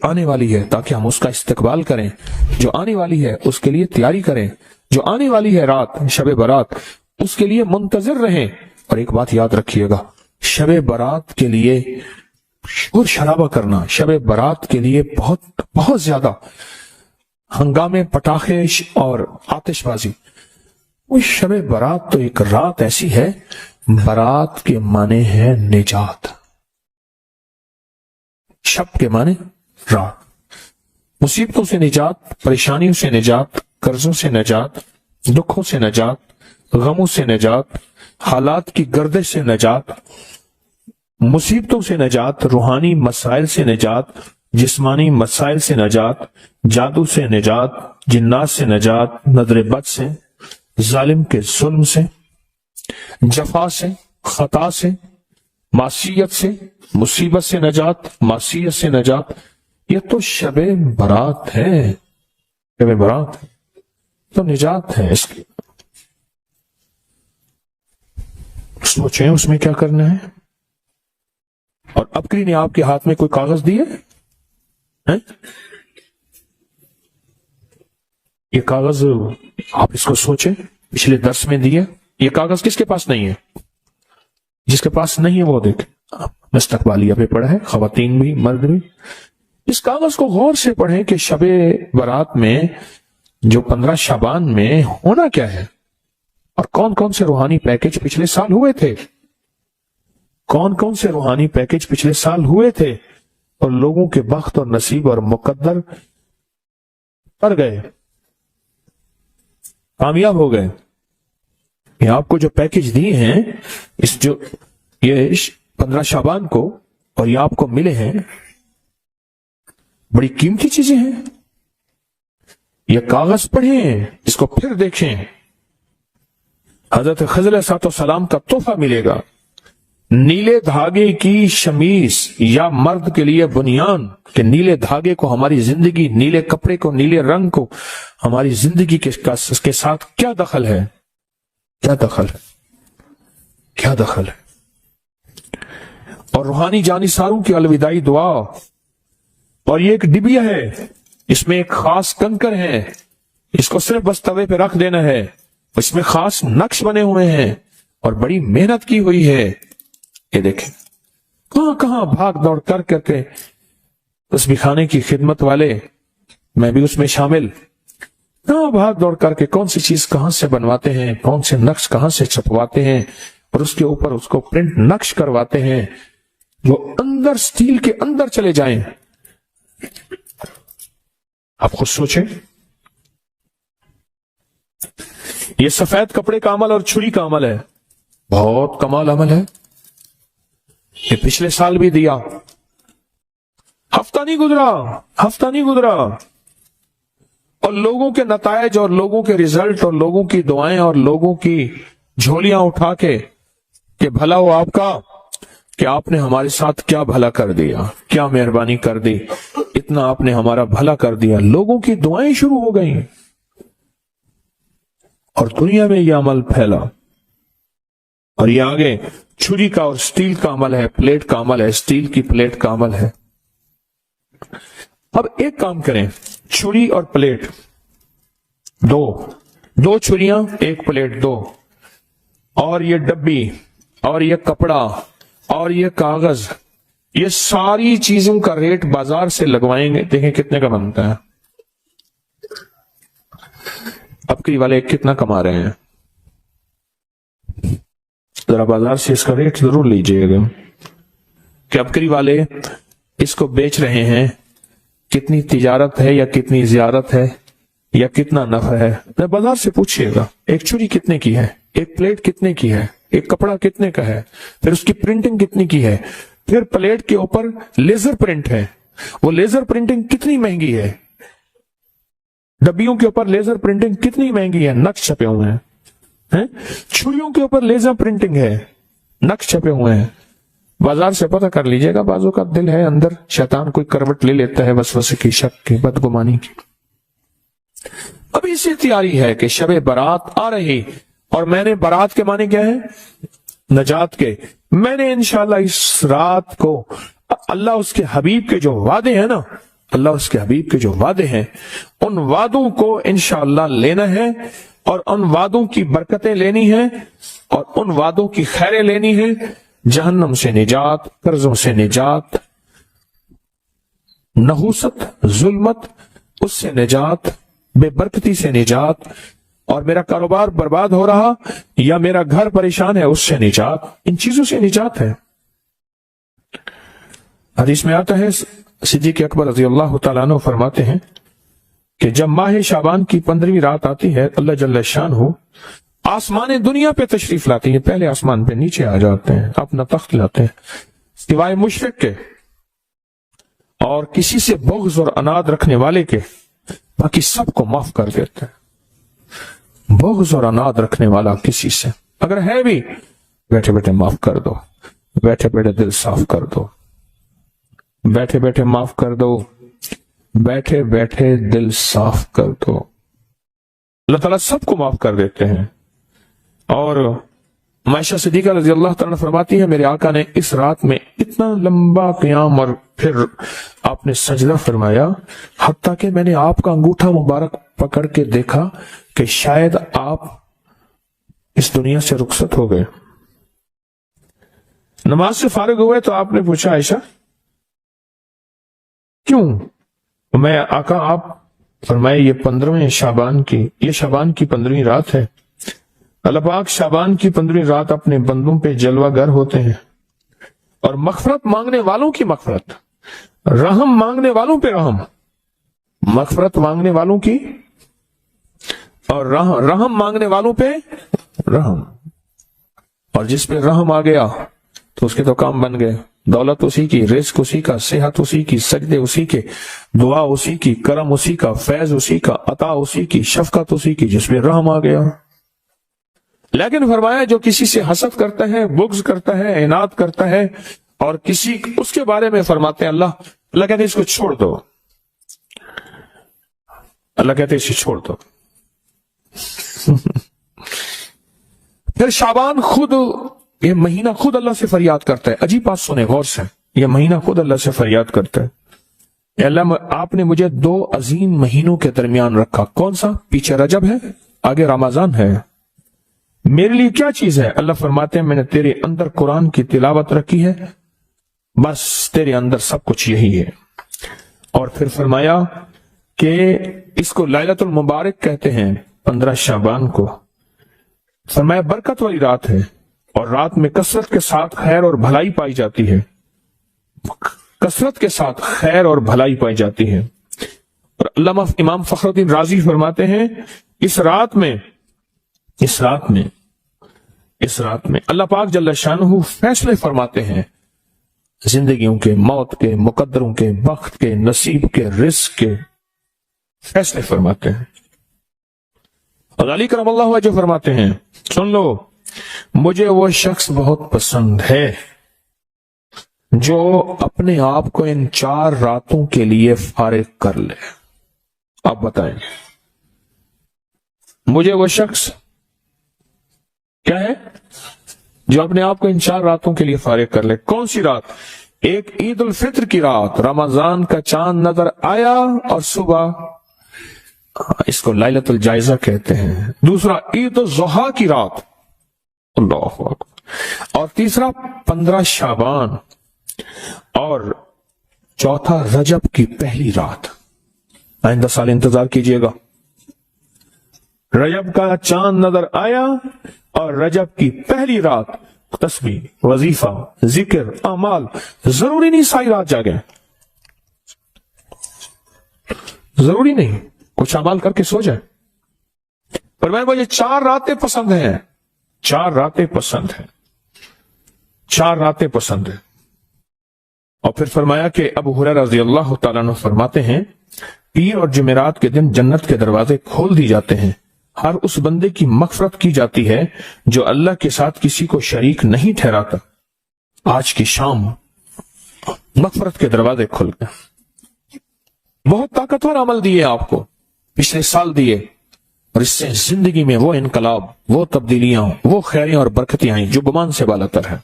آنے والی ہے تاکہ ہم اس کا استقبال کریں، جو آنے والی ہے اس کے لیے تیاری کریں، جو آنے والی ہے رات شب برات اس کے لیے منتظر رہیں۔ اور ایک بات یاد رکھیے گا، شب برات کے لیے شور شرابہ کرنا، شب برات کے لیے بہت بہت زیادہ ہنگامے، پٹاخے اور آتش بازی، وہ شب برات تو ایک رات ایسی ہے، برات کے معنی ہے نجات، شب کے معنی رات، مصیبتوں سے نجات، پریشانیوں سے نجات، قرضوں سے نجات، دکھوں سے نجات، غموں سے نجات، حالات کی گردش سے نجات، مصیبتوں سے نجات، روحانی مسائل سے نجات، جسمانی مسائل سے نجات، جادو سے نجات، جنات سے نجات، نظر بد سے، ظالم کے ظلم سے، جفا سے، خطا سے، معصیت سے، مصیبت سے نجات، معصیت سے نجات۔ یہ تو شب برات ہے، شب برات تو نجات ہے اس کی۔ سوچیں اس میں کیا کرنا ہے۔ اور ابکری نے آپ کے ہاتھ میں کوئی کاغذ دیے ہیں؟ یہ کاغذ آپ اس کو سوچیں، پچھلے درس میں دیے، یہ کاغذ کس کے پاس نہیں ہے؟ جس کے پاس نہیں ہے وہ دیکھ، مستقبلیہ پہ پڑھا ہے، خواتین بھی مرد بھی۔ اس کاغذ کو غور سے پڑھیں کہ شب برات میں جو 15 شعبان میں ہونا کیا ہے، اور کون کون سے روحانی پیکج پچھلے سال ہوئے تھے، کون کون سے روحانی پیکج پچھلے سال ہوئے تھے، اور لوگوں کے بخت اور نصیب اور مقدر پر گئے، کامیاب ہو گئے۔ یہ آپ کو جو پیکج دیے ہیں یہ 15 شعبان کو، اور یہ آپ کو ملے ہیں، بڑی قیمتی چیزیں ہیں۔ یہ کاغذ پڑھیں، اس کو پھر دیکھیں۔ حضرت خضر علیہ السلام کا تحفہ ملے گا، نیلے دھاگے کی شمیز یا مرد کے لیے بنیان، کہ نیلے دھاگے کو ہماری زندگی، نیلے کپڑے کو، نیلے رنگ کو ہماری زندگی کے ساتھ کیا دخل ہے، کیا دخل ہے، کیا دخل ہے۔ اور روحانی جانثاروں کی الوداعی دعا، اور یہ ایک ڈبیا ہے، اس میں ایک خاص کنکر ہے، اس کو صرف بس توے پہ رکھ دینا ہے، اس میں خاص نقش بنے ہوئے ہیں اور بڑی محنت کی ہوئی ہے۔ یہ دیکھیں کہاں کہاں بھاگ دوڑ کر کے تسبیح خانے کی خدمت والے، میں بھی اس میں شامل، کہاں بھاگ دوڑ کر کے کون سی چیز کہاں سے بنواتے ہیں، کون سے نقش کہاں سے چھپواتے ہیں، اور اس کے اوپر اس کو پرنٹ نقش کرواتے ہیں جو اندر سٹیل کے اندر چلے جائیں۔ آپ خود سوچیں، یہ سفید کپڑے کا عمل اور چھری کا عمل ہے، بہت کمال عمل ہے۔ یہ پچھلے سال بھی دیا، ہفتہ نہیں گزرا، اور لوگوں کے نتائج اور لوگوں کے رزلٹ اور لوگوں کی دعائیں اور لوگوں کی جھولیاں اٹھا کے کہ بھلا ہو آپ کا، کہ آپ نے ہمارے ساتھ کیا بھلا کر دیا، کیا مہربانی کر دی، اتنا آپ نے ہمارا بھلا کر دیا۔ لوگوں کی دعائیں شروع ہو گئیں، اور دنیا میں یہ عمل پھیلا، اور یہ آگے چھری کا اور سٹیل کا عمل ہے، پلیٹ کا عمل ہے، سٹیل کی پلیٹ کا عمل ہے۔ اب ایک کام کریں، چھری اور پلیٹ دو چھریاں، ایک پلیٹ، دو، اور یہ ڈبی اور یہ کپڑا اور یہ کاغذ، یہ ساری چیزوں کا ریٹ بازار سے لگوائیں گے، دیکھیں کتنے کا بنتا ہے۔ ابکری والے کتنا کما رہے ہیں، ذرا بازار سے اس کا ریٹ ضرور لیجئے گا کہ ابکری والے اس کو بیچ رہے ہیں، کتنی تجارت ہے یا کتنی زیارت ہے یا کتنا نفع ہے، بازار سے پوچھئے گا۔ ایک چھری کتنے کی ہے، ایک پلیٹ کتنے کی ہے، ایک کپڑا کتنے کا ہے، پھر اس کی پرنٹنگ کتنی کی ہے، پھر پلیٹ کے اوپر لیزر پرنٹ ہے، وہ لیزر پرنٹنگ کتنی مہنگی ہے، ڈبیوں کے اوپر لیزر پرنٹنگ کتنی مہنگی ہے، نقش چھپے ہوئے ہیں، چھریوں کے اوپر لیزر پرنٹنگ ہے، نقش چھپے ہوئے ہیں۔ بازار سے پتہ کر لیجئے گا، بازو کا دل ہے اندر، شیطان کوئی کروٹ لے لیتا ہے وسوسے کی، شک کی، بدگمانی کی۔ اب اسی تیاری ہے کہ شب برات آ رہی، اور میں نے برات کے معنی کیا ہے، نجات کے، میں نے انشاءاللہ اس رات کو اللہ اس کے حبیب کے جو وعدے ہیں نا، اللہ اور اس کے حبیب کے جو وعدے ہیں ان وعدوں کو انشاءاللہ لینا ہے اور ان وعدوں کی برکتیں لینی ہیں اور ان وعدوں کی خیریں لینی ہیں، جہنم سے نجات، قرضوں سے نجات، نحوست، ظلمت اس سے نجات، بے برکتی سے نجات، اور میرا کاروبار برباد ہو رہا یا میرا گھر پریشان ہے اس سے نجات، ان چیزوں سے نجات ہے۔ حدیث میں آتا ہے صدیق اکبر رضی اللہ تعالیٰ عنہ فرماتے ہیں کہ جب ماہ شعبان کی 15ویں رات آتی ہے اللہ جل شانہ آسمان دنیا پہ تشریف لاتی ہے، پہلے آسمان پہ نیچے آ جاتے ہیں، اپنا تخت لاتے ہیں، سوائے مشرک کے اور کسی سے بغض اور اناد رکھنے والے کے، باقی سب کو معاف کر دیتے ہیں۔ بغض اور اناد رکھنے والا کسی سے اگر ہے بھی، بیٹھے بیٹھے معاف کر دو، بیٹھے بیٹھے دل صاف کر دو، بیٹھے بیٹھے معاف کر دو، بیٹھے بیٹھے دل صاف کر دو۔ اللہ تعالیٰ سب کو معاف کر دیتے ہیں۔ اور عائشہ صدیقہ رضی اللہ تعالیٰ فرماتی ہے میرے آقا نے اس رات میں اتنا لمبا قیام اور پھر آپ نے سجدہ فرمایا، حتیٰ کہ میں نے آپ کا انگوٹھا مبارک پکڑ کے دیکھا کہ شاید آپ اس دنیا سے رخصت ہو گئے۔ نماز سے فارغ ہوئے تو آپ نے پوچھا عائشہ کیوں؟ میں آقا آپ فرمائے یہ 15ویں شعبان کی، یہ شعبان کی 15ویں رات ہے، اللہ پاک شعبان کی 15ویں رات اپنے بندوں پہ جلوہ گر ہوتے ہیں اور مغفرت مانگنے والوں کی مغفرت، رحم مانگنے والوں پہ رحم، مغفرت مانگنے والوں کی اور رحم مانگنے والوں پہ رحم، اور جس پہ رحم آ گیا تو اس کے تو کام بن گئے، دولت اسی کی، رزق اسی کا، صحت اسی کی، سجدے اسی کے، دعا اسی کی، کرم اسی کا، فیض اسی کا، عطا اسی کی، شفقت اسی کی، جس میں رحم آ گیا۔ لیکن فرمایا جو کسی سے حسد کرتا ہے، بغض کرتا ہے، عناد کرتا ہے اور کسی اس کے بارے میں فرماتے ہیں اللہ کہتے ہیں اس کو چھوڑ دو، اللہ کہتے ہیں اسے چھوڑ دو۔ پھر شعبان خود، یہ مہینہ خود اللہ سے فریاد کرتا ہے، عجیب بات سنیں غور سے، یہ مہینہ خود اللہ سے فریاد کرتا ہے، اے اللہ آپ نے مجھے 2 عظیم مہینوں کے درمیان رکھا، کون سا؟ پیچھے رجب ہے، آگے رمضان ہے، میرے لیے کیا چیز ہے؟ اللہ فرماتے ہیں میں نے تیرے اندر قرآن کی تلاوت رکھی ہے، بس تیرے اندر سب کچھ یہی ہے۔ اور پھر فرمایا کہ اس کو لیلۃ المبارک کہتے ہیں 15 شعبان کو، فرمایا برکت والی رات ہے اور رات میں کثرت کے ساتھ خیر اور بھلائی پائی جاتی ہے، کثرت کے ساتھ خیر اور بھلائی پائی جاتی ہے۔ اور علامہ امام فخر الدین رازی فرماتے ہیں اس رات میں اللہ پاک جل شانہ فیصلے فرماتے ہیں، زندگیوں کے، موت کے، مقدروں کے، بخت کے، نصیب کے، رزق کے فیصلے فرماتے ہیں۔ اور علی کرم اللہ وجہ فرماتے ہیں سن لو مجھے وہ شخص بہت پسند ہے جو اپنے آپ کو ان 4 راتوں کے لیے فارغ کر لے۔ آپ بتائیں مجھے وہ شخص کیا ہے جو اپنے آپ کو ان 4 راتوں کے لیے فارغ کر لے۔ کون سی رات؟ ایک عید الفطر کی رات، رمضان کا چاند نظر آیا اور صبح، اس کو لیلۃ الجائزہ کہتے ہیں۔ دوسرا عید الضحیٰ کی رات، اللہ اکبر، اور تیسرا 15 شعبان، اور چوتھا رجب کی پہلی رات۔ آئندہ سال انتظار کیجئے گا، رجب کا چاند نظر آیا اور رجب کی پہلی رات، تسبیح، وظیفہ، ذکر، اعمال، ضروری نہیں ساری رات جاگیں، ضروری نہیں کچھ اعمال کر کے سو جائے، پر مجھے 4 راتیں پسند ہیں، 4 راتیں پسند ہیں، 4 راتیں پسند ہیں۔ اور پھر فرمایا کہ ابو ہریرہ رضی اللہ تعالیٰ عنہ فرماتے ہیں پیر اور جمعرات کے دن جنت کے دروازے کھول دی جاتے ہیں، ہر اس بندے کی مغفرت کی جاتی ہے جو اللہ کے ساتھ کسی کو شریک نہیں ٹھہراتا۔ آج کی شام مغفرت کے دروازے کھل گئے، بہت طاقتور عمل دیے آپ کو، پچھلے سال دیے، اور اس سے زندگی میں وہ انقلاب، وہ تبدیلیاں، وہ خیریاں اور برکتیں آئیں جو گمان سے بالاتر ہے۔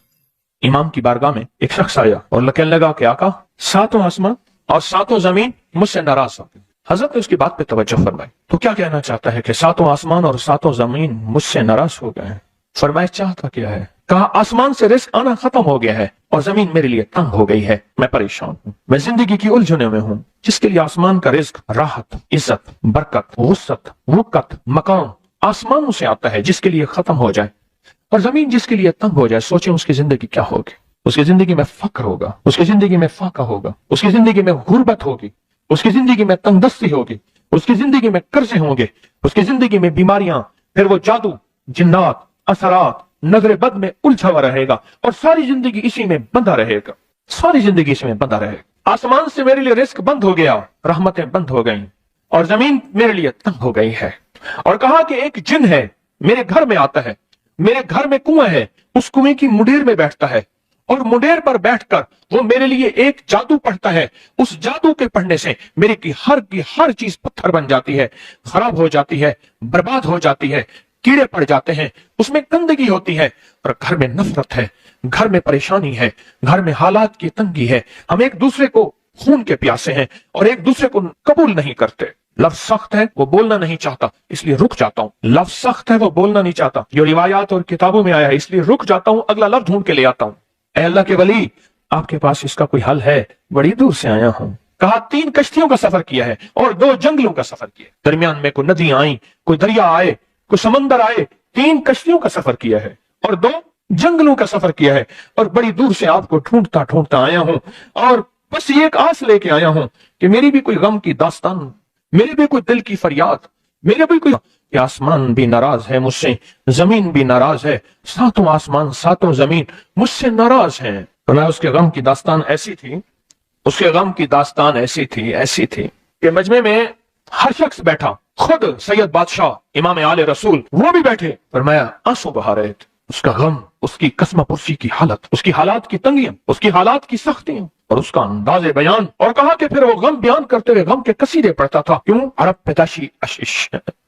امام کی بارگاہ میں ایک شخص آیا اور کہنے لگا کہ آقا 7واں آسمان اور ساتوں زمین مجھ سے ناراض ہو گئی۔ حضرت نے اس کی بات پہ توجہ فرمائی، تو کیا کہنا چاہتا ہے کہ ساتوں آسمان اور ساتوں زمین مجھ سے ناراض ہو گئے ہیں؟ فرمایا چاہتا کیا ہے؟ کہا آسمان سے رزق آنا ختم ہو گیا ہے اور زمین میرے لیے تنگ ہو گئی ہے، میں پریشان ہوں، میں زندگی کی الجھنوں میں ہوں۔ جس کے لیے آسمان کا رزق، راحت، عزت، برکت، وسعت، وقت، مقام آسمانوں سے آتا ہے، جس کے لیے ختم ہو جائے اور زمین جس کے لیے تنگ ہو جائے، سوچیں اس کی زندگی کیا ہوگی۔ اس کی زندگی میں فقر ہوگا، اس کی زندگی میں فاقہ ہوگا، اس کی زندگی میں غربت ہوگی، اس کی زندگی میں تنگ دستی ہوگی، اس کی زندگی میں قرضے ہوں گے، اس کی زندگی میں بیماریاں، پھر وہ جادو، جنات، اثرات، نظر بد میں الجھا ہوا رہے گا اور ساری زندگی اسی میں بندھا رہے گا، ساری زندگی اسی میں بندھا رہے گا۔ آسمان سے میرے لیے رزق بند ہو گیا، رحمتیں بند ہو گئیں اور زمین میرے لیے تنگ ہو گئی ہے۔ اور کہا کہ ایک جن ہے میرے گھر میں آتا ہے، میرے گھر میں کنواں ہے، اس کنویں کی منڈیر میں بیٹھتا ہے اور منڈیر پر بیٹھ کر وہ میرے لیے ایک جادو پڑھتا ہے، اس جادو کے پڑھنے سے میرے کی ہر چیز پتھر بن جاتی ہے، خراب ہو جاتی ہے، برباد ہو جاتی ہے، کیڑے پڑ جاتے ہیں، اس میں گندگی ہوتی ہے اور گھر میں نفرت ہے، گھر میں پریشانی ہے، گھر میں حالات کی تنگی ہے، ہم ایک دوسرے کو خون کے پیاسے ہیں اور ایک دوسرے کو قبول نہیں کرتے۔ لفظ سخت ہے، وہ بولنا نہیں چاہتا، اس لیے رک جاتا ہوں۔ لفظ سخت ہے، وہ بولنا نہیں چاہتا، جو روایات اور کتابوں میں آیا ہے، اس لیے رک جاتا ہوں، اگلا لفظ ڈھونڈ کے لے آتا ہوں۔ اے اللہ کے ولی، آپ کے پاس اس کا کوئی حل ہے؟ بڑی دور سے آیا ہوں۔ کہا 3 کشتیوں کا سفر کیا ہے اور 2 جنگلوں کا سفر کیا ہے، درمیان میں کوئی ندیاں آئیں، کوئی دریا آئے، کوئی سمندر آئے، 3 کشتیوں کا سفر کیا ہے اور 2 جنگلوں کا سفر کیا ہے اور بڑی دور سے آپ کو ڈھونڈتا ڈھونڈتا آیا ہوں اور بس یہ ایک آس لے کے آیا ہوں کہ میری بھی کوئی غم کی داستان، میری بھی کوئی دل کی فریاد، میرے بھی کوئی کہ آسمان بھی ناراض ہے مجھ سے، زمین بھی ناراض ہے، ساتوں آسمان ساتوں زمین مجھ سے ناراض ہیں۔ فرمایا اس کے غم کی داستان ایسی تھی، اس کے غم کی داستان ایسی تھی کہ مجمع میں ہر شخص بیٹھا، خود سید بادشاہ امام آل رسول وہ بھی بیٹھے، فرمایا آنسو بہا رہے تھے۔ اس کا غم، اس کی قسمہ پرسی کی حالت، اس کی حالات کی تنگیاں، اس کی حالات کی سختیاں اور اس کا انداز بیان، اور کہا کہ پھر وہ غم بیان کرتے ہوئے غم کے قصیدے پڑھتا تھا۔ کیوں؟ عرب پیدائشی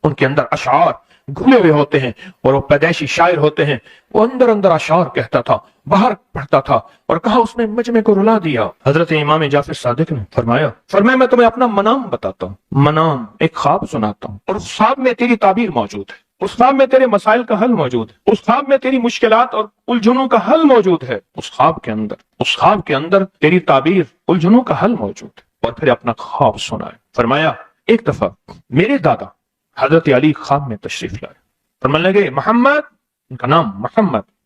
ان کے اندر اشعار گھلے ہوئے ہوتے ہیں اور وہ پیدائشی شاعر ہوتے ہیں، وہ اندر اندر اشعار کہتا تھا، باہر پڑھتا تھا، اور کہا اس نے مجمع کو رلا دیا۔ حضرت امام جعفر صادق نے فرمایا میں تمہیں اپنا منام بتاتا ہوں، منام ایک خواب سناتا ہوں، اور اس خواب میں تیری تعبیر موجود ہے، اس خواب میں تیرے مسائل کا حل موجود ہے، اس خواب میں تیری مشکلات اور الجھنوں کا حل موجود ہے، اس خواب کے اندر تیری تعبیر، الجھنوں کا حل موجود ہے۔ اور پھر اپنا خواب سنائے۔ فرمایا ایک دفعہ میرے دادا حضرت علی خواب میں تشریف لائے، فرمانے لگے محمد، ان کا نام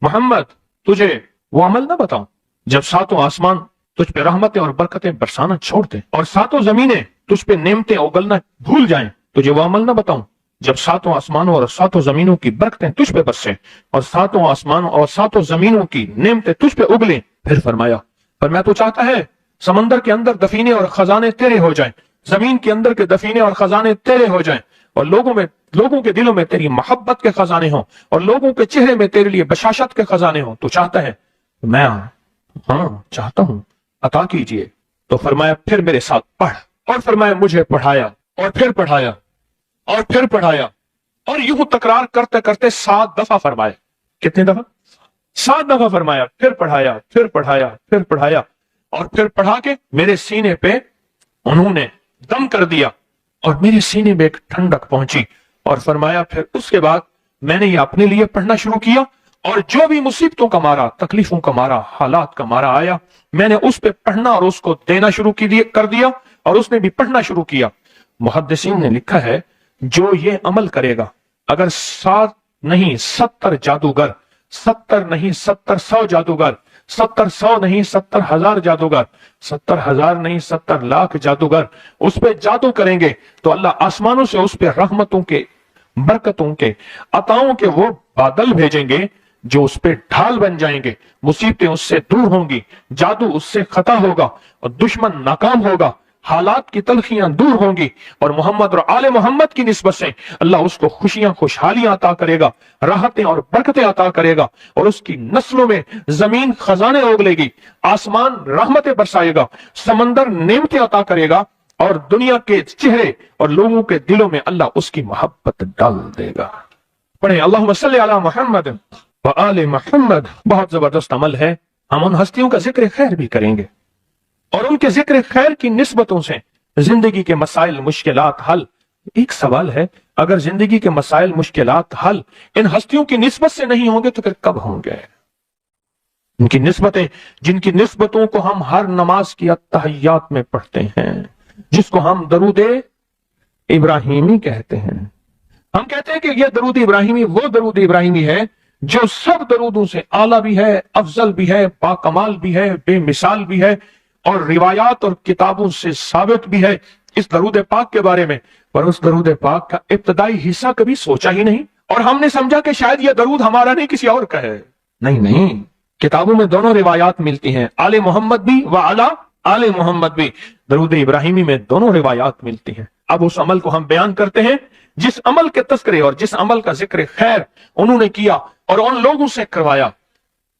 محمد تجھے وہ عمل نہ بتاؤں جب ساتوں آسمان تجھ پہ رحمتیں اور برکتیں برسانا چھوڑ دیں اور ساتوں زمینیں تجھ پہ نعمتیں اگلنا بھول جائیں، تجھے وہ عمل نہ بتاؤں جب ساتوں آسمانوں اور ساتوں زمینوں کی برکتیں تجھ پہ برسیں اور ساتوں آسمانوں اور ساتوں زمینوں کی نعمتیں تجھ پہ اگلیں۔ پھر فرمایا تو چاہتا ہے سمندر کے اندر دفینے اور خزانے تیرے ہو جائیں، زمین کے اندر کے دفینے اور خزانے تیرے ہو جائیں، اور لوگوں کے دلوں میں تیری محبت کے خزانے ہوں اور لوگوں کے چہرے میں تیرے لیے بشاشت کے خزانے ہوں۔ تو چاہتا ہے؟ میں ہاں چاہتا ہوں، عطا کیجئے۔ تو فرمایا پھر میرے ساتھ پڑھ، اور فرمایا مجھے پڑھایا اور پھر پڑھایا اور پھر پڑھایا، اور یوں تکرار کرتے کرتے 7 دفعہ فرمایا۔ کتنے دفعہ؟ 7 دفعہ فرمایا، پھر پڑھایا، پھر پڑھایا، پھر پڑھایا، اور پھر پڑھا کے میرے سینے پہ انہوں نے دم کر دیا اور میرے سینے میں ایک ٹھنڈک پہنچی، اور فرمایا پھر اس کے بعد میں نے یہ اپنے لیے پڑھنا شروع کیا، اور جو بھی مصیبتوں کا مارا، تکلیفوں کا مارا، حالات کا مارا آیا، میں نے اس پہ پڑھنا اور اس کو دینا شروع کر دیا، اور اس نے بھی پڑھنا شروع کیا۔ محدثین نے لکھا ہے جو یہ عمل کرے گا، اگر 7 نہیں 70 جادوگر، 70 نہیں 100 جادوگر، 100 نہیں 70,000 جادوگر، 70,000 نہیں 70 لاکھ جادوگر اس پہ جادو کریں گے تو اللہ آسمانوں سے اس پہ رحمتوں کے، برکتوں کے، عطاؤں کے وہ بادل بھیجیں گے جو اس پہ ڈھال بن جائیں گے، مصیبتیں اس سے دور ہوں گی، جادو اس سے خطا ہوگا اور دشمن ناکام ہوگا، حالات کی تلخیاں دور ہوں گی، اور محمد اور آل محمد کی نسبت سے اللہ اس کو خوشیاں، خوشحالیاں عطا کرے گا، راحتیں اور برکتیں عطا کرے گا، اور اس کی نسلوں میں زمین خزانے اگلے گی، آسمان رحمتیں برسائے گا، سمندر نعمتیں عطا کرے گا، اور دنیا کے چہرے اور لوگوں کے دلوں میں اللہ اس کی محبت ڈال دے گا۔ پڑھیں اللہم صلی علی محمد وآل محمد۔ بہت زبردست عمل ہے، ہم ان ہستیوں کا ذکر خیر بھی کریں گے اور ان کے ذکر خیر کی نسبتوں سے زندگی کے مسائل مشکلات حل. ایک سوال ہے، اگر زندگی کے مسائل مشکلات حل ان ہستیوں کی نسبت سے نہیں ہوں گے تو پھر کب ہوں گے؟ ان کی نسبتیں، جن کی نسبتوں کو ہم ہر نماز کی التحیات میں پڑھتے ہیں، جس کو ہم درود ابراہیمی کہتے ہیں. ہم کہتے ہیں کہ یہ درود ابراہیمی وہ درود ابراہیمی ہے جو سب درودوں سے اعلیٰ بھی ہے، افضل بھی ہے، باکمال بھی ہے، بے مثال بھی ہے، اور روایات اور کتابوں سے ثابت بھی ہے اس درود پاک کے بارے میں. پر اس درود پاک کا ابتدائی حصہ کبھی سوچا ہی نہیں، اور ہم نے سمجھا کہ شاید یہ درود ہمارا نہیں کسی اور کا ہے. نہیں، کتابوں میں دونوں روایات ملتی ہیں، آل محمد بھی و علی آل محمد بھی. درود ابراہیمی میں دونوں روایات ملتی ہیں. اب اس عمل کو ہم بیان کرتے ہیں جس عمل کے تذکرے اور جس عمل کا ذکر خیر انہوں نے کیا اور ان لوگوں سے کروایا،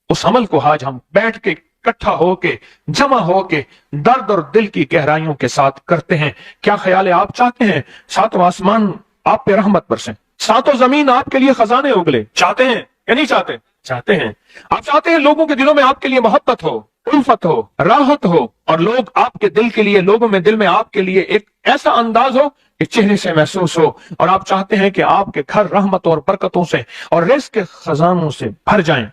اس عمل کو آج ہم بیٹھ کے اکٹھا ہو کے جمع ہو کے درد اور دل کی گہرائیوں کے ساتھ کرتے ہیں. کیا خیال ہے؟ آپ چاہتے ہیں ساتوں آسمان آپ پہ رحمت برسیں، ساتوں زمین آپ کے لیے خزانے اگلے؟ چاہتے ہیں یا نہیں چاہتے؟ چاہتے ہیں. آپ چاہتے ہیں لوگوں کے دلوں میں آپ کے لیے محبت ہو، الفت ہو، راحت ہو، اور لوگ آپ کے دل کے لیے، لوگوں میں دل میں آپ کے لیے ایک ایسا انداز ہو کہ چہرے سے محسوس ہو. اور آپ چاہتے ہیں کہ آپ کے گھر رحمتوں اور برکتوں سے اور رزق کے خزانوں سے بھر جائیں.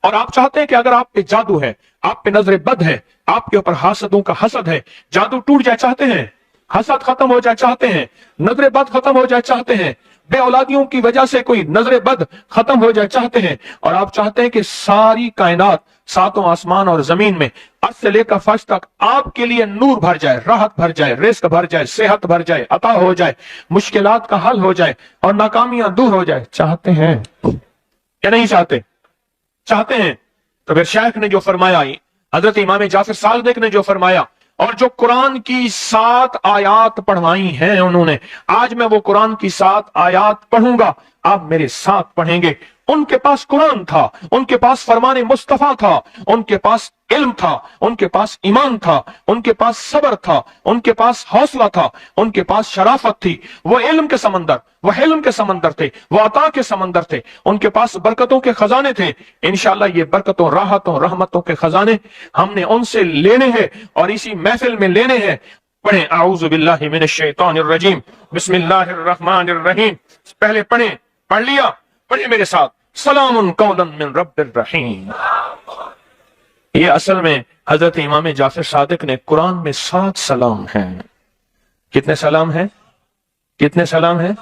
اور آپ چاہتے ہیں کہ اگر آپ پہ جادو ہے، آپ پہ نظر بد ہے، آپ کے اوپر حاسدوں کا حسد ہے، جادو ٹوٹ جائے چاہتے ہیں، حسد ختم ہو جائے چاہتے ہیں، نظر بد ختم ہو جائے چاہتے ہیں، بے اولادیوں کی وجہ سے کوئی نظر بد ختم ہو جائے چاہتے ہیں، اور آپ چاہتے ہیں کہ ساری کائنات، ساتوں آسمان اور زمین میں عرش سے لے کر فرش تک آپ کے لیے نور بھر جائے، راحت بھر جائے، رزق بھر جائے، صحت بھر جائے، عطا ہو جائے، مشکلات کا حل ہو جائے اور ناکامیاں دور ہو جائے. چاہتے ہیں یا نہیں چاہتے؟ چاہتے ہیں. تو پھر شیخ نے جو فرمایا، حضرت امام جعفر صادق نے جو فرمایا، اور جو قرآن کی 7 آیات پڑھوائی ہیں انہوں نے، آج میں وہ قرآن کی 7 آیات پڑھوں گا، آپ میرے ساتھ پڑھیں گے. ان کے پاس قرآن تھا، ان کے پاس فرمان مصطفیٰ تھا، ان کے پاس علم تھا، ان کے پاس ایمان تھا، ان کے پاس صبر تھا، ان کے پاس حوصلہ تھا، ان کے پاس شرافت تھی. وہ علم کے سمندر، وہ حلم کے سمندر تھے، وہ عطا کے سمندر تھے، ان کے پاس برکتوں کے خزانے تھے. انشاءاللہ یہ برکتوں، راحتوں، رحمتوں کے خزانے ہم نے ان سے لینے ہیں اور اسی محفل میں لینے ہیں. پڑھیں اعوذ باللہ من الشیطان الرجیم، بسم اللہ الرحمن الرحیم. پہلے پڑھیں، پڑھ لیا؟ پڑھیں میرے ساتھ. سلام قولا من رب الرحیم. یہ اصل میں حضرت امام جعفر صادق نے قرآن میں 7 سلام ہیں. کتنے سلام ہیں؟ کتنے سلام ہیں؟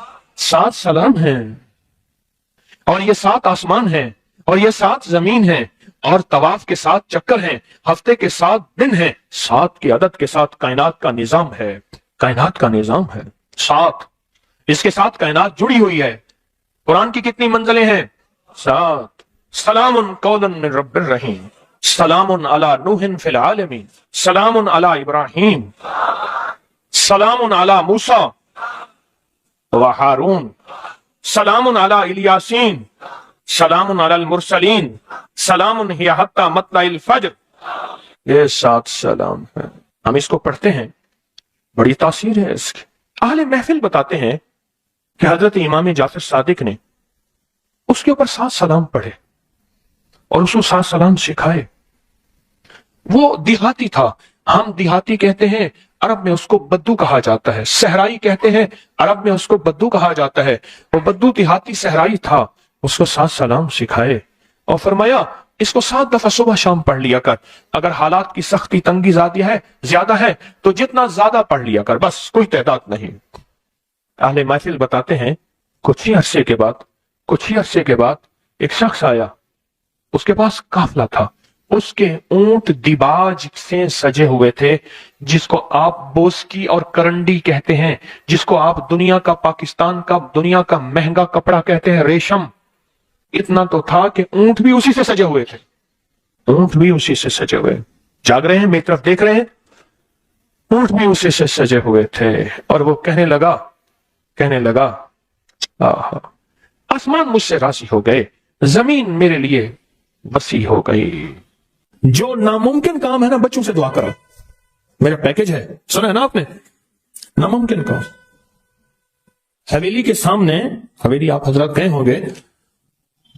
7 سلام ہیں. اور یہ 7 آسمان ہیں، اور یہ 7 زمین ہیں، اور طواف کے 7 چکر ہیں، ہفتے کے 7 دن ہیں، 7 کی عدد کے ساتھ کائنات کا نظام ہے. کائنات کا نظام ہے 7، اس کے ساتھ کائنات جڑی ہوئی ہے. قرآن کی کتنی منزلیں ہیں؟ 7. سلام قولا من رب الرحیم، سلام علی نوح فی العالمین، سلام علی ابراہیم، سلام علی موسیٰ و ہارون، سلام علی الیاسین، سلام علی المرسلین، سلام ہی حتی مطلع الفجر. یہ 7 سلام ہیں. ہم اس کو پڑھتے ہیں، بڑی تاثیر ہے اس کی. اہل محفل بتاتے ہیں کہ حضرت امام جعفر صادق نے اس کے اوپر 7 سلام پڑھے اور اس کو 7 سلام سکھائے. وہ دیہاتی تھا، ہم دیہاتی کہتے ہیں، عرب میں اس کو بدو کہا جاتا ہے. صحرائی کہتے ہیں، عرب میں اس کو بدو کہا جاتا ہے. وہ بدو دیہاتی صحرائی تھا. اس کو 7 سلام سکھائے اور فرمایا اس کو 7 دفعہ صبح شام پڑھ لیا کر. اگر حالات کی سختی تنگی زیادہ ہے تو جتنا زیادہ پڑھ لیا کر، بس کوئی تعداد نہیں. اہل محفل بتاتے ہیں کچھ ہی عرصے کے بعد ایک شخص آیا، اس کے پاس قافلہ تھا، اس کے اونٹ دیباج سے سجے ہوئے تھے، جس کو آپ بوسکی اور کرنڈی کہتے ہیں، جس کو آپ دنیا کا، پاکستان کا دنیا کا مہنگا کپڑا کہتے ہیں، ریشم. اتنا تو تھا کہ اونٹ بھی اسی سے سجے ہوئے تھے. اونٹ بھی اسی سے سجے ہوئے. جاگ رہے ہیں، میری طرف دیکھ رہے ہیں؟ اونٹ بھی اسی سے سجے ہوئے تھے. اور وہ کہنے لگا آسمان مجھ سے راضی ہو گئے، زمین میرے لیے وسیع ہو گئی. جو ناممکن کام ہے نا، بچوں سے دعا کرو. میرا پیکج ہے، سنا ہے نا آپ نے؟ ناممکن کام. حویلی کے سامنے، حویلی آپ حضرات گئے ہوں گے،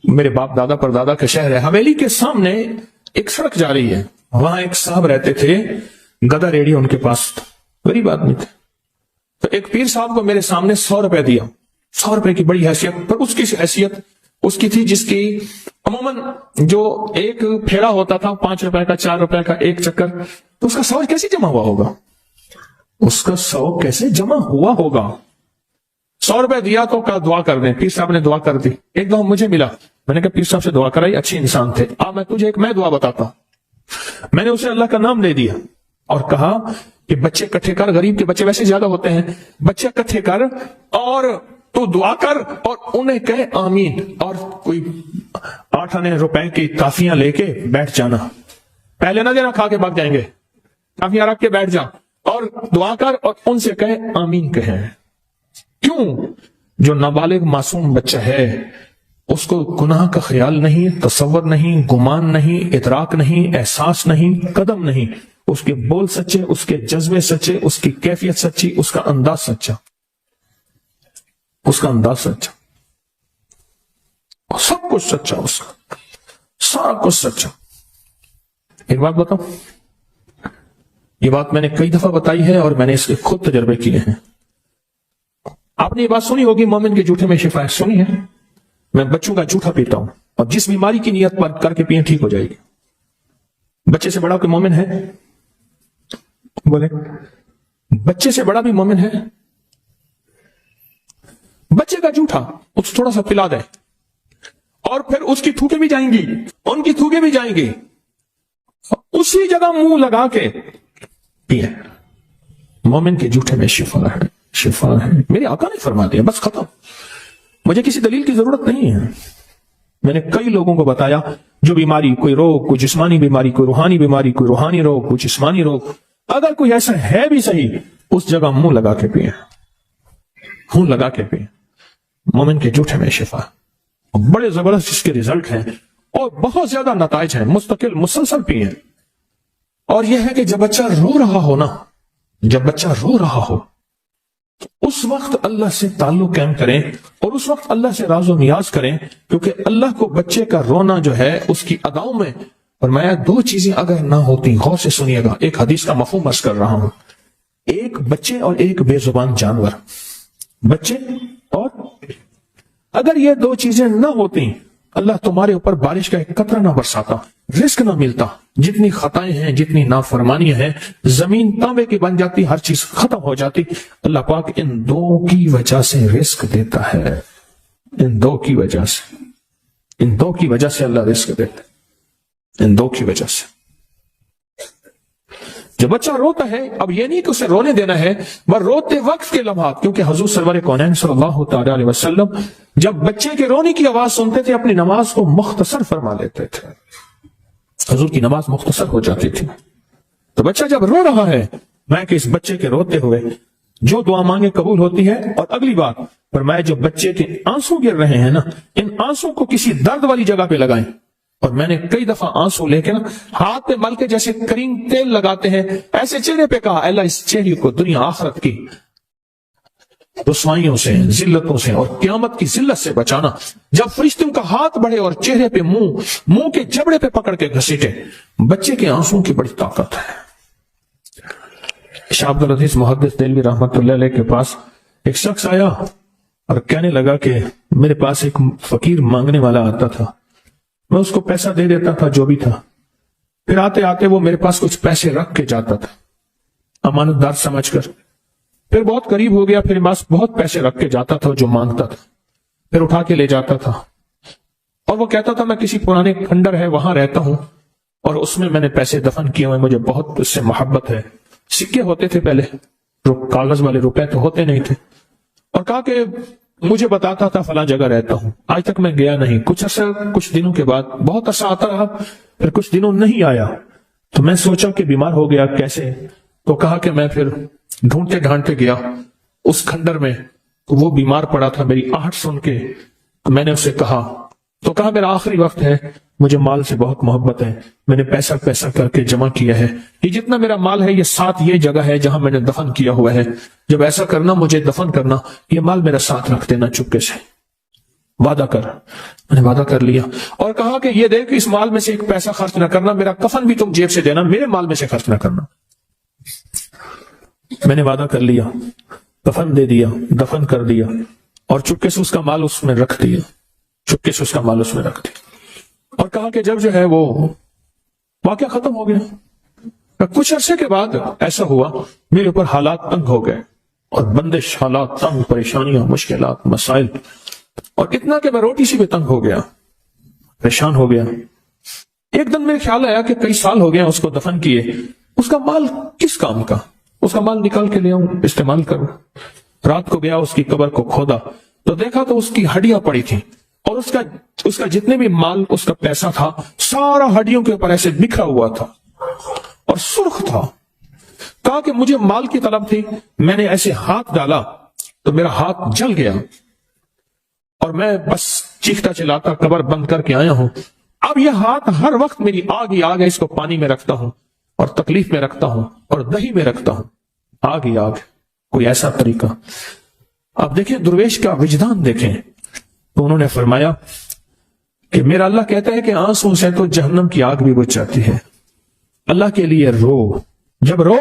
میرے باپ دادا پر دادا کا شہر ہے. حویلی کے سامنے ایک سڑک جا رہی ہے. وہاں ایک صاحب رہتے تھے، گدا ریڈی ان کے پاس تھا، غریب آدمی تھے. تو ایک پیر صاحب کو میرے سامنے 100 روپے دیا. 100 روپے کی بڑی حیثیت، پر اس کی حیثیت اس کی تھی جس کی عموماً جو ایک پھیڑا ہوتا تھا 5 روپے کا 4 روپے کا ایک چکر، تو اس کا 100 کیسے جمع ہوا ہوگا؟ اس کا 100 کیسے جمع ہوا ہوگا؟ 100 روپے دیا تو کہا دعا کر دیں. پیر صاحب نے دعا کر دی. ایک دفعہ مجھے ملا، میں نے کہا پیر صاحب سے دعا کرائی، اچھے انسان تھے. میں تجھے ایک دعا بتاتا ہوں. میں نے اسے اللہ کا نام دے دیا اور کہا کہ بچے اکٹھے کر، غریب کے بچے ویسے زیادہ ہوتے ہیں، بچے اکٹھے کر اور تو دعا کر اور انہیں کہے آمین، اور کوئی 8 آنے روپے کی کافیاں لے کے بیٹھ جانا. پہلے نہ دینا، کھا کے بھاگ جائیں گے. کافیاں رکھ کے بیٹھ جا اور دعا کر اور ان سے کہے آمین کہیں. کیوں؟ جو نابالغ معصوم بچہ ہے اس کو گناہ کا خیال نہیں، تصور نہیں، گمان نہیں، ادراک نہیں، احساس نہیں، قدم نہیں. اس کے بول سچے، اس کے جذبے سچے، اس کی کیفیت سچی، اس کا انداز سچا، اس کا انداز سچا، سب کچھ سچا، اس کا سارا کچھ سچا. ایک بات بتاؤں، یہ بات میں نے کئی دفعہ بتائی ہے اور میں نے اس کے خود تجربے کیے ہیں. آپ نے یہ بات سنی ہوگی مومن کے جھوٹے میں شفا ہے، سنی ہے؟ میں بچوں کا جھوٹا پیتا ہوں اور جس بیماری کی نیت پر کر کے پیئیں ٹھیک ہو جائے گی. بچے سے بڑا کوئی مومن ہے؟ بولے بچے سے بڑا بھی مومن ہے؟ بچے کا جھوٹا اس تھوڑا سا پلا دے اور پھر اس کی تھوکیں بھی جائیں گی، ان کی تھوکیں بھی جائیں گی، اسی جگہ منہ لگا کے پیے. مومن کے جھوٹے میں شفا ہے، شفا ہے. میرے آقا نے فرما دیا، بس ختم. مجھے کسی دلیل کی ضرورت نہیں ہے. میں نے کئی لوگوں کو بتایا جو بیماری، کوئی روگ، کوئی جسمانی بیماری، کوئی روحانی بیماری، کوئی روحانی روگ، کوئی جسمانی روگ، اگر کوئی ایسا ہے بھی صحیح، اس جگہ منہ لگا کے پیے، منہ لگا کے پیے. مومن کے جھوٹے میں شفا. بڑے زبردست اس کے ریزلٹ ہیں اور بہت زیادہ نتائج ہیں. مستقل مسلسل پیے. اور یہ ہے کہ جب بچہ رو رہا ہو نا، جب بچہ رو رہا ہو اس وقت اللہ سے تعلق قائم کریں اور اس وقت اللہ سے راز و نیاز کریں، کیونکہ اللہ کو بچے کا رونا جو ہے اس کی اداؤں میں فرمایا 2 چیزیں اگر نہ ہوتی. غور سے سنیے گا، ایک حدیث کا مفہوم عرض کر رہا ہوں. ایک بچے اور ایک بے زبان جانور. بچے اور اگر یہ 2 چیزیں نہ ہوتی، اللہ تمہارے اوپر بارش کا ایک قطرہ نہ برساتا، رزق نہ ملتا. جتنی خطائیں ہیں، جتنی نافرمانیاں ہیں، زمین تانبے کی بن جاتی، ہر چیز ختم ہو جاتی. اللہ پاک ان 2 کی وجہ سے رزق دیتا ہے. ان 2 کی وجہ سے، ان 2 کی وجہ سے اللہ رزق دیتا ہے. ان 2 کی وجہ سے. جب بچہ روتا ہے، اب یہ نہیں کہ اسے رونے دینا ہے، بس روتے وقت کے لمحات، کیونکہ حضور سرور کونین صلی اللہ تعالی علیہ وسلم جب بچے کے رونے کی آواز سنتے تھے اپنی نماز کو مختصر فرما لیتے تھے. حضور کی نماز مختصر ہو جاتی تھی. تو بچہ جب رو رہا ہے، میں کہ اس بچے کے روتے ہوئے جو دعا مانگے قبول ہوتی ہے. اور اگلی بات فرمایا، جو بچے کے آنسو گر رہے ہیں نا، ان آنسو کو کسی درد والی جگہ پہ لگائیں. اور میں نے کئی دفعہ آنسو لے کے نا ہاتھ پہ مل کے جیسے کریم تیل لگاتے ہیں ایسے چہرے پہ کہا، اللہ اس چہرے کو دنیا آخرت کی رسوائیوں سے، ذلتوں سے اور قیامت کی ذلت سے بچانا. جب فرشتوں کا ہاتھ بڑھے اور چہرے پہ منہ کے جبڑے پہ پکڑ کے گھسیٹے، بچے کے آنسوں کی بڑی طاقت ہے. شاہ عبدالعزیز محدث دہلوی رحمت اللہ علیہ کے پاس ایک شخص آیا اور کہنے لگا کہ میرے پاس ایک فقیر مانگنے والا آتا تھا، میں اس کو پیسہ دے دیتا تھا جو بھی تھا، پھر آتے آتے وہ میرے پاس کچھ پیسے رکھ کے جاتا تھا امانت دار سمجھ کر. پھر بہت قریب ہو گیا، پھر بس بہت پیسے رکھ کے جاتا تھا جو مانگتا تھا، پھر اٹھا کے لے جاتا تھا اور وہ کہتا تھا میں کسی پرانے کھنڈر ہے وہاں رہتا ہوں اور اس میں نے پیسے دفن کیے ہوئے، مجھے بہت اس سے محبت ہے. سکے ہوتے تھے پہلے، کاغذ والے روپے تو ہوتے نہیں تھے. اور کہا کہ مجھے بتاتا تھا فلاں جگہ رہتا ہوں، آج تک میں گیا نہیں. کچھ دنوں کے بعد بہت عرصہ آتا رہا، پھر کچھ دنوں نہیں آیا تو میں سوچا کہ بیمار ہو گیا کیسے. تو کہا کہ میں پھر ڈھونڈتے ڈھانڈتے گیا اس کھنڈر میں، تو وہ بیمار پڑا تھا. میری آہٹ سن کے میں نے اسے کہا، تو کہا میرا آخری وقت ہے، مجھے مال سے بہت محبت ہے، میں نے پیسہ کر کے جمع کیا ہے، یہ جتنا میرا مال ہے یہ 7 یہ جگہ ہے جہاں میں نے دفن کیا ہوا ہے. جب ایسا کرنا مجھے دفن کرنا، یہ مال میرا ساتھ رکھ دینا چپکے سے، وعدہ کر. میں نے وعدہ کر لیا اور کہا کہ یہ دیکھ اس مال میں سے ایک پیسہ خرچ نہ کرنا، میرا کفن بھی تم جیب سے دینا، میرے مال میں سے خرچ نہ کرنا. میں نے وعدہ کر لیا، کفن دے دیا، دفن کر دیا، اور چپکے سے اس کا مال اس میں رکھ دیا، چپکے سے اس کا مال اس میں رکھ دیا، اور کہا کہ جب جو ہے وہ واقعہ ختم ہو گیا، کچھ عرصے کے بعد ایسا ہوا میرے اوپر حالات تنگ ہو گئے، اور بندش، حالات تنگ، پریشانیاں، مشکلات، مسائل، اور اتنا کہ میں روٹی سے بھی تنگ ہو گیا، پریشان ہو گیا۔ ایک دن میرے خیال آیا کہ کئی سال ہو گئے اس کو دفن کیے، اس کا مال کس کام کا، اس کا مال نکال کے لے آؤں، استعمال کروں۔ رات کو گیا، اس کی قبر کو کھودا تو دیکھا تو اس کی ہڈیاں پڑی تھیں، اور اس کا جتنے بھی مال، اس کا پیسہ تھا، سارا ہڈیوں کے اوپر ایسے بکھرا ہوا تھا اور سرخ تھا۔ کہا کہ مجھے مال کی طلب تھی، میں نے ایسے ہاتھ ڈالا تو میرا ہاتھ جل گیا، اور میں بس چیختا چلاتا قبر بند کر کے آیا ہوں۔ اب یہ ہاتھ ہر وقت میری آگ ہی آگ ہے، اس کو پانی میں رکھتا ہوں، اور تکلیف میں رکھتا ہوں، اور دہی میں رکھتا ہوں، آگ ہی آگ۔ کوئی ایسا طریقہ؟ اب دیکھیں درویش کا وجدان دیکھیں۔ تو انہوں نے فرمایا کہ میرا اللہ کہتا ہے کہ آنسوں سے تو جہنم کی آگ بھی بجھ جاتی ہے، اللہ کے لیے رو، جب رو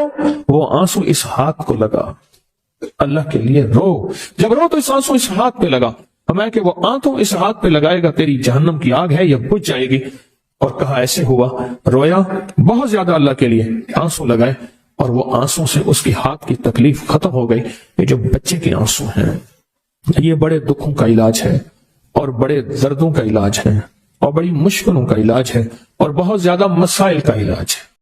وہ آنسو اس ہاتھ کو لگا، اللہ کے لیے رو، جب رو تو اس آنسو اس ہاتھ پہ لگا، ہمیں کہ وہ آنسو اس ہاتھ پہ لگائے گا، تیری جہنم کی آگ ہے یہ بجھ جائے گی۔ اور کہا ایسے ہوا، رویا بہت زیادہ اللہ کے لیے، آنسو لگائے، اور وہ آنسو سے اس کی ہاتھ کی تکلیف ختم ہو گئی۔ یہ جو بچے کے آنسو ہیں، یہ بڑے دکھوں کا علاج ہے، اور بڑے دردوں کا علاج ہے، اور بڑی مشکلوں کا علاج ہے، اور بہت زیادہ مسائل کا علاج ہے۔